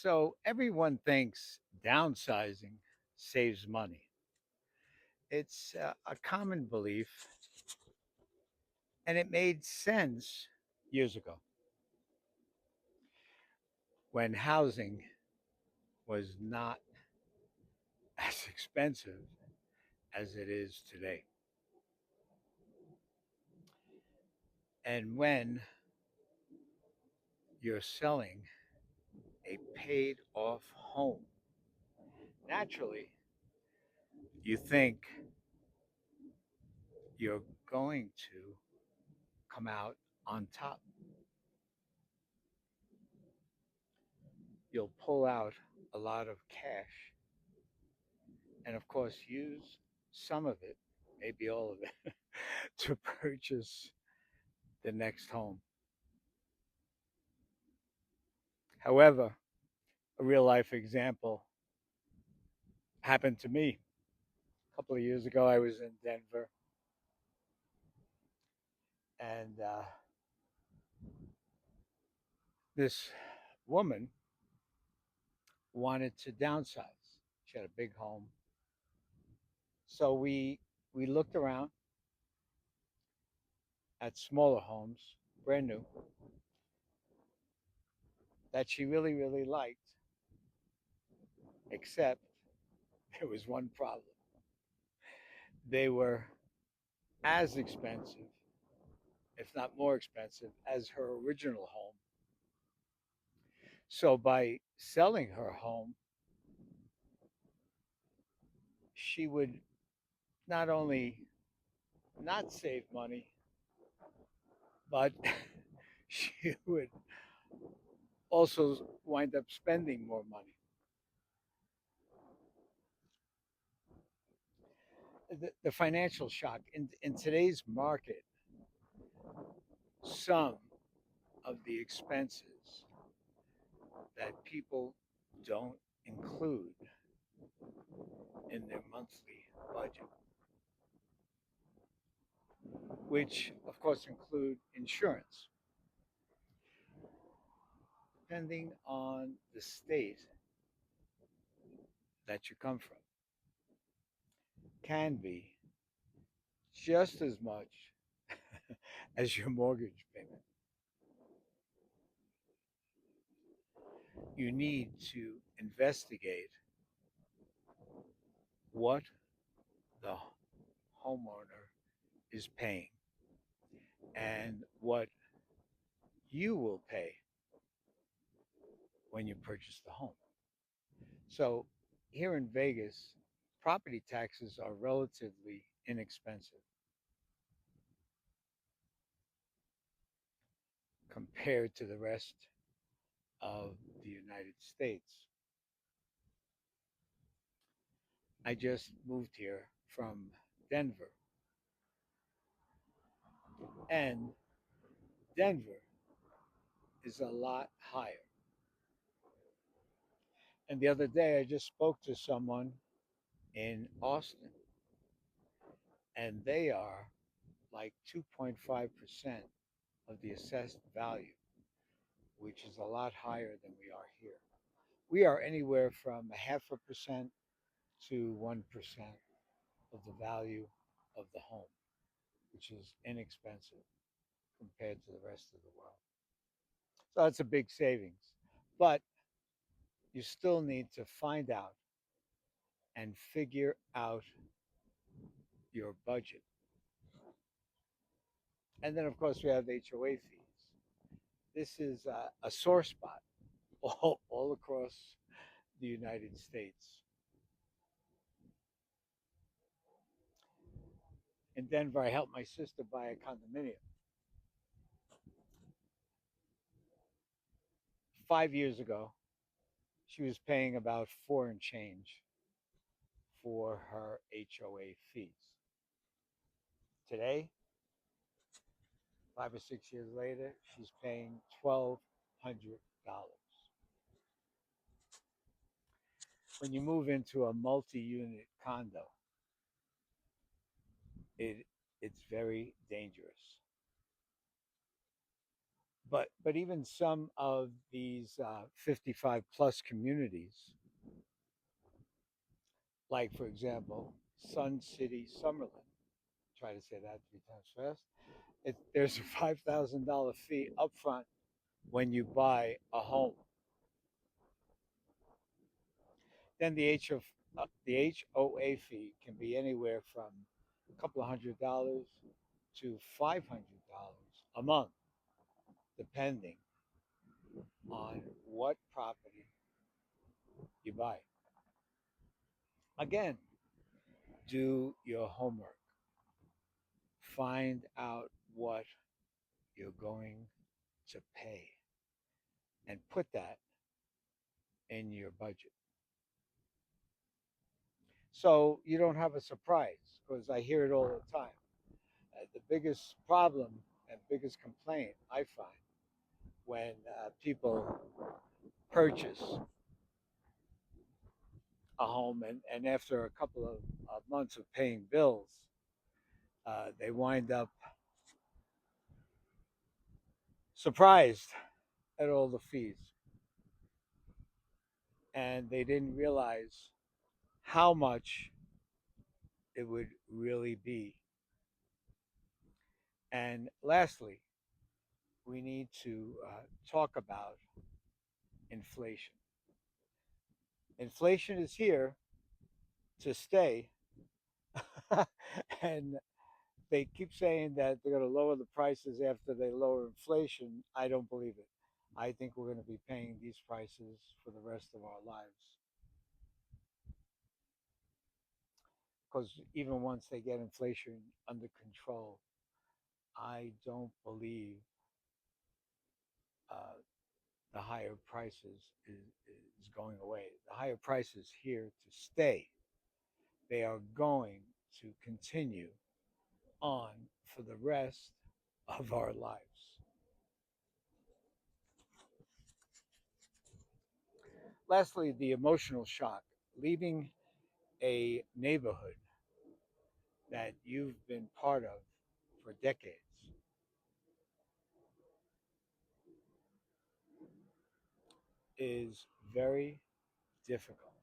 So everyone thinks downsizing saves money. It's a common belief, and it made sense years ago when housing was not as expensive as it is today. And when you're selling a paid off home, naturally, you think you're going to come out on top. You'll pull out a lot of cash and, of course, use some of it, maybe all of it, to purchase the next home. However, a real life example happened to me a couple of years ago. I was in Denver, and this woman wanted to downsize. She had a big home, so we looked around at smaller homes, brand new, that she really liked. Except there was one problem: they were as expensive, if not more expensive, as her original home. So by selling her home, she would not only not save money, but she would also wind up spending more money. The financial shock in today's market, some of the expenses that people don't include in their monthly budget, which of course include insurance, depending on the state that you come from, can be just as much as your mortgage payment. You need to investigate what the homeowner is paying and what you will pay when you purchase the home. So, here in Vegas, property taxes are relatively inexpensive compared to the rest of the United States. I just moved here from Denver, and Denver is a lot higher. And the other day, I just spoke to someone in Austin, and they are like 2.5% of the assessed value, which is a lot higher than we are here. We are anywhere from a half a percent to 1% of the value of the home, which is inexpensive compared to the rest of the world. So that's a big savings. But you still need to find out and figure out your budget. And then, of course, we have HOA fees. This is a sore spot all across the United States. In Denver, I helped my sister buy a condominium 5 years ago. She was paying about four and change for her HOA fees. Today, 5 or 6 years later, she's paying $1,200. When you move into a multi-unit condo, it it's very dangerous. But even some of these 55 plus communities, like for example, Sun City, Summerlin. Try to say that 3 times fast. There's a $5,000 fee upfront when you buy a home. Then the HOA fee can be anywhere from a couple of $100 to $500 a month, depending on what property you buy. Again, do your homework. Find out what you're going to pay and put that in your budget. So you don't have a surprise, because I hear it all the time. The biggest problem and biggest complaint I find when people purchase a home, and after a couple of months of paying bills, they wind up surprised at all the fees, and they didn't realize how much it would really be. And lastly, we need to talk about inflation. Inflation is here to stay, and they keep saying that they're going to lower the prices after they lower inflation. I don't believe it. I think we're going to be paying these prices for the rest of our lives, because even once they get inflation under control, I don't believe uh, the higher prices is going away. The higher prices here to stay. They are going to continue on for the rest of our lives. Lastly, the emotional shock. Leaving a neighborhood that you've been part of for decades is very difficult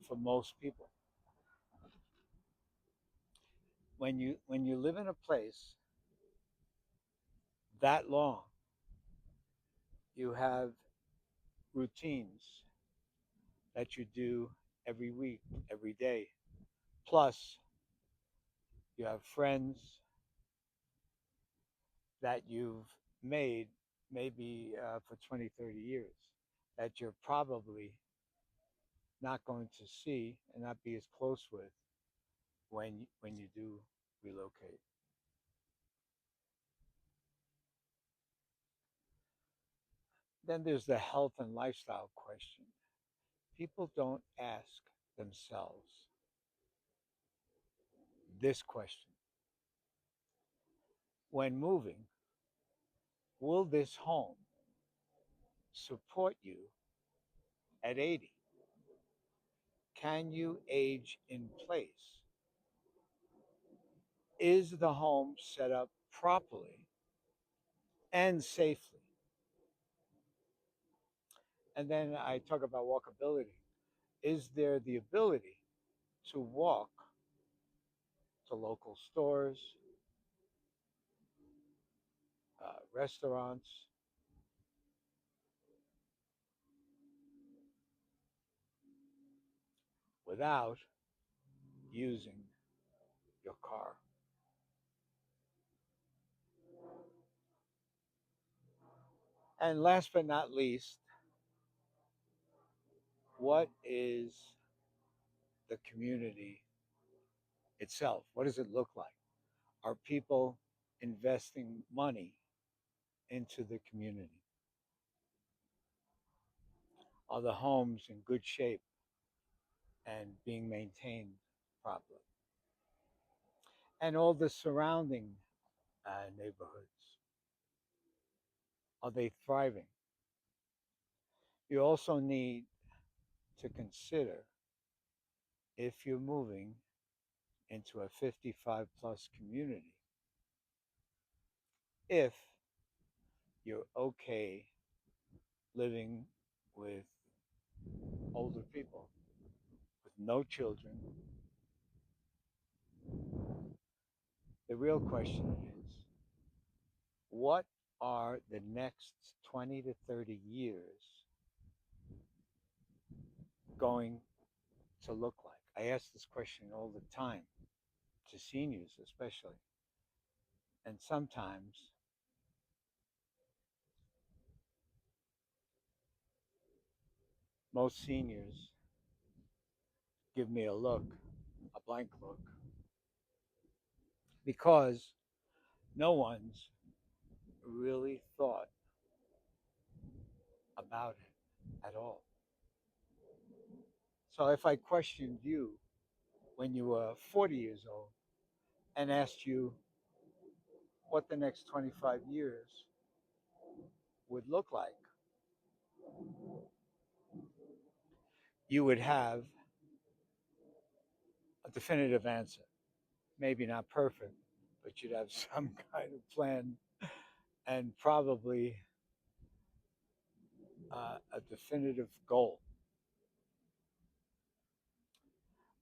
for most people. When you live in a place that long, you have routines that you do every week, every day. Plus, you have friends that you've made maybe for 20, 30 years that you're probably not going to see and not be as close with when you do relocate. Then there's the health and lifestyle question. People don't ask themselves this question: when moving, will this home support you at 80? Can you age in place? Is the home set up properly and safely? And then I talk about walkability. Is there the ability to walk to local stores, restaurants, without using your car? And last but not least, what is the community itself? What does it look like? Are people investing money into the community? Are the homes in good shape and being maintained properly? And all the surrounding neighborhoods, are they thriving? You also need to consider, if you're moving into a 55 plus community, if you're okay living with older people with no children. The real question is, what are the next 20 to 30 years going to look like? I ask this question all the time to seniors, especially. And sometimes most seniors give me a look, a blank look, because no one's really thought about it at all. So if I questioned you when you were 40 years old and asked you what the next 25 years would look like, you would have a definitive answer. Maybe not perfect, but you'd have some kind of plan and probably a definitive goal.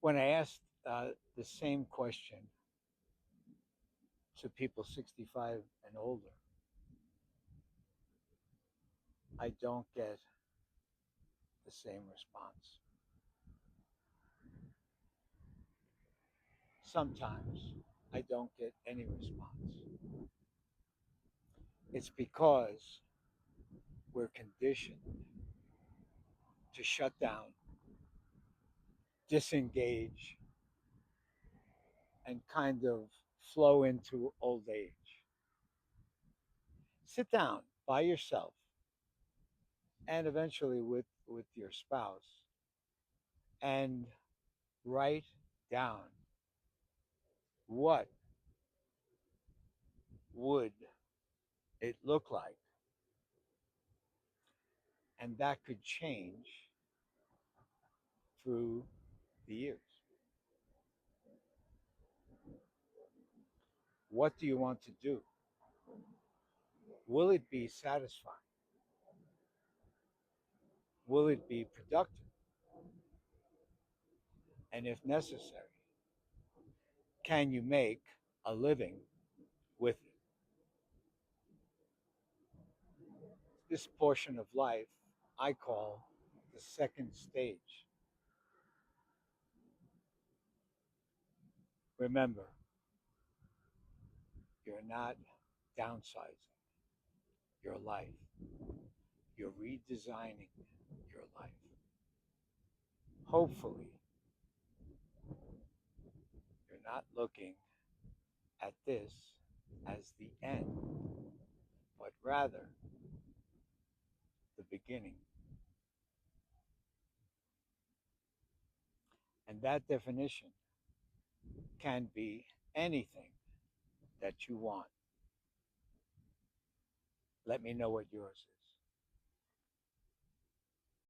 When I asked the same question to people 65 and older, I don't get the same response. Sometimes I don't get any response. It's because we're conditioned to shut down, disengage, and kind of flow into old age. Sit down by yourself and eventually with your spouse and write down what would it look like, and that could change through the years. What do you want to do? Will it be satisfying? Will it be productive? And if necessary, can you make a living with it? This portion of life I call the second stage. Remember, you're not downsizing your life, you're redesigning your life. Hopefully, you're not looking at this as the end, but rather the beginning. And that definition can be anything that you want. Let me know what yours is.